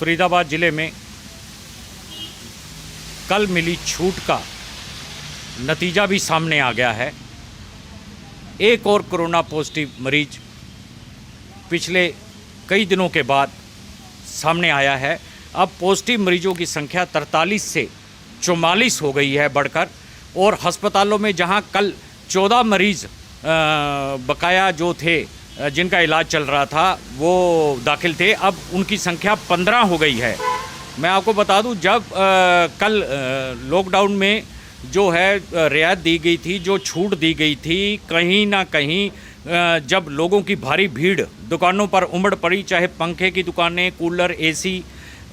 फरीदाबाद ज़िले में कल मिली छूट का नतीजा भी सामने आ गया है। एक और कोरोना पॉजिटिव मरीज पिछले कई दिनों के बाद सामने आया है। अब पॉजिटिव मरीजों की संख्या 43 से 44 हो गई है बढ़कर, और अस्पतालों में जहां कल 14 मरीज़ बकाया जो थे जिनका इलाज चल रहा था वो दाखिल थे, अब उनकी संख्या 15 हो गई है। मैं आपको बता दूं, जब कल लॉकडाउन में जो है रियायत दी गई थी, जो छूट दी गई थी, कहीं ना कहीं जब लोगों की भारी भीड़ दुकानों पर उमड़ पड़ी, चाहे पंखे की दुकानें, कूलर, एसी,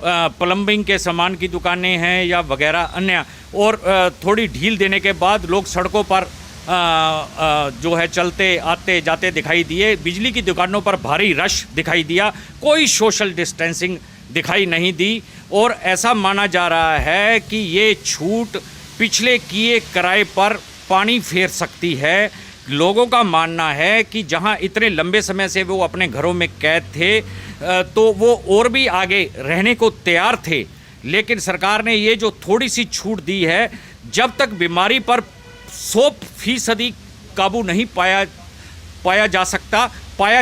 प्लम्बिंग के सामान की दुकानें हैं या वगैरह अन्य, और थोड़ी ढील देने के बाद लोग सड़कों पर जो है चलते आते जाते दिखाई दिए। बिजली की दुकानों पर भारी रश दिखाई दिया, कोई सोशल डिस्टेंसिंग दिखाई नहीं दी, और ऐसा माना जा रहा है कि ये छूट पिछले किए किराए पर पानी फेर सकती है। लोगों का मानना है कि जहां इतने लंबे समय से वो अपने घरों में कैद थे तो वो और भी आगे रहने को तैयार थे, लेकिन सरकार ने ये जो थोड़ी सी छूट दी है, जब तक बीमारी पर 100% काबू नहीं पाया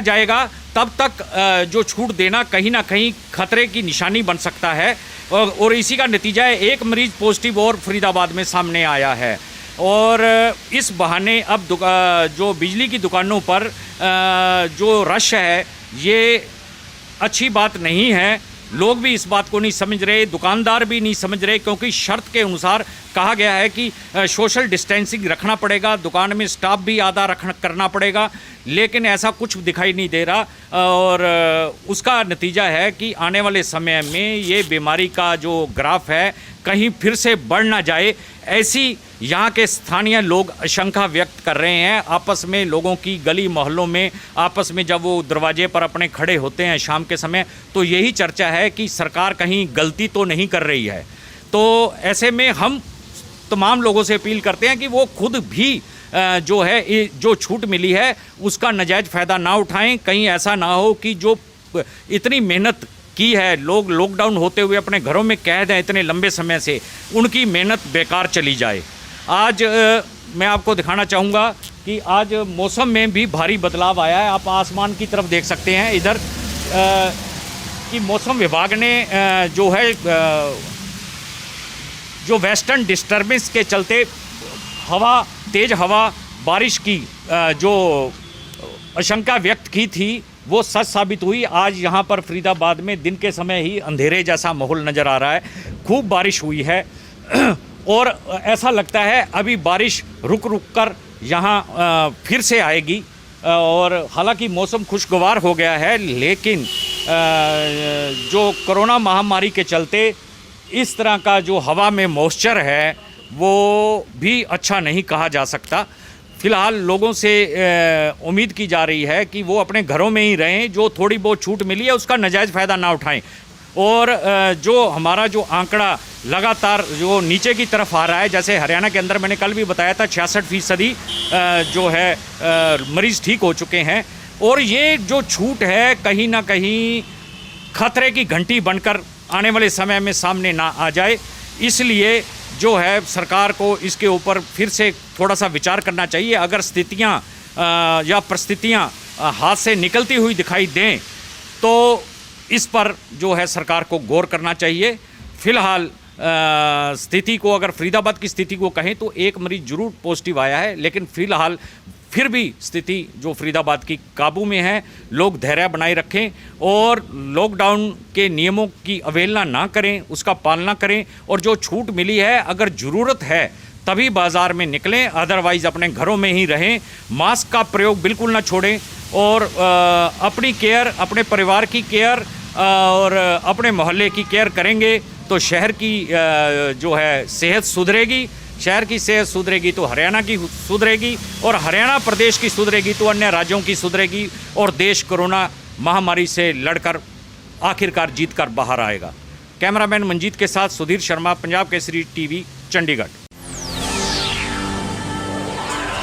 जाएगा, तब तक जो छूट देना कहीं ना कहीं खतरे की निशानी बन सकता है। और इसी का नतीजा है, एक मरीज पॉजिटिव और फरीदाबाद में सामने आया है। और इस बहाने अब जो बिजली की दुकानों पर जो रश है, ये अच्छी बात नहीं है। लोग भी इस बात को नहीं समझ रहे, दुकानदार भी नहीं समझ रहे, क्योंकि शर्त के अनुसार कहा गया है कि सोशल डिस्टेंसिंग रखना पड़ेगा, दुकान में स्टाफ भी आधा करना पड़ेगा, लेकिन ऐसा कुछ दिखाई नहीं दे रहा। और उसका नतीजा है कि आने वाले समय में ये बीमारी का जो ग्राफ है कहीं फिर से बढ़ ना जाए, ऐसी यहाँ के स्थानीय लोग आशंका व्यक्त कर रहे हैं। आपस में लोगों की गली मोहल्लों में आपस में जब वो दरवाजे पर अपने खड़े होते हैं शाम के समय, तो यही चर्चा है कि सरकार कहीं गलती तो नहीं कर रही है। तो ऐसे में हम तमाम लोगों से अपील करते हैं कि वो खुद भी जो है जो छूट मिली है उसका नाजायज़ फ़ायदा ना उठाएं। कहीं ऐसा ना हो कि जो इतनी मेहनत की है, लोग लॉकडाउन होते हुए अपने घरों में कैद हैं इतने लंबे समय से, उनकी मेहनत बेकार चली जाए। आज मैं आपको दिखाना चाहूँगा कि आज मौसम में भी भारी बदलाव आया है। आप आसमान की तरफ देख सकते हैं इधर कि मौसम विभाग ने जो है जो वेस्टर्न डिस्टर्बेंस के चलते तेज़ हवा बारिश की जो आशंका व्यक्त की थी वो सच साबित हुई। आज यहाँ पर फरीदाबाद में दिन के समय ही अंधेरे जैसा माहौल नज़र आ रहा है, खूब बारिश हुई है और ऐसा लगता है अभी बारिश रुक कर यहाँ फिर से आएगी। और हालांकि मौसम खुशगवार हो गया है, लेकिन जो कोरोना महामारी के चलते इस तरह का जो हवा में मॉइस्चर है वो भी अच्छा नहीं कहा जा सकता। फ़िलहाल लोगों से उम्मीद की जा रही है कि वो अपने घरों में ही रहें, जो थोड़ी बहुत छूट मिली है उसका नाजायज़ फ़ायदा ना उठाएं। और जो हमारा जो आंकड़ा लगातार जो नीचे की तरफ आ रहा है, जैसे हरियाणा के अंदर मैंने कल भी बताया था 66% जो है मरीज़ ठीक हो चुके हैं, और ये जो छूट है कहीं ना कहीं खतरे की घंटी बनकर आने वाले समय में सामने ना आ जाए। इसलिए जो है सरकार को इसके ऊपर फिर से थोड़ा सा विचार करना चाहिए। अगर स्थितियां या परिस्थितियां हाथ से निकलती हुई दिखाई दें तो इस पर जो है सरकार को गौर करना चाहिए। फ़िलहाल स्थिति को, अगर फरीदाबाद की स्थिति को कहें तो एक मरीज जरूर पॉजिटिव आया है, लेकिन फ़िलहाल फिर भी स्थिति जो फरीदाबाद की काबू में है। लोग धैर्य बनाए रखें और लॉकडाउन के नियमों की अवहेलना ना करें, उसका पालना करें, और जो छूट मिली है अगर ज़रूरत है तभी बाज़ार में निकलें, अदरवाइज़ अपने घरों में ही रहें। मास्क का प्रयोग बिल्कुल ना छोड़ें, और अपनी केयर, अपने परिवार की केयर और अपने मोहल्ले की केयर करेंगे तो शहर की जो है सेहत सुधरेगी। शहर की सेहत सुधरेगी तो हरियाणा की सुधरेगी, और हरियाणा प्रदेश की सुधरेगी तो अन्य राज्यों की सुधरेगी, और देश कोरोना महामारी से लड़कर आखिरकार जीत कर बाहर आएगा। कैमरामैन मंजीत के साथ सुधीर शर्मा, पंजाब केसरी टीवी, चंडीगढ़।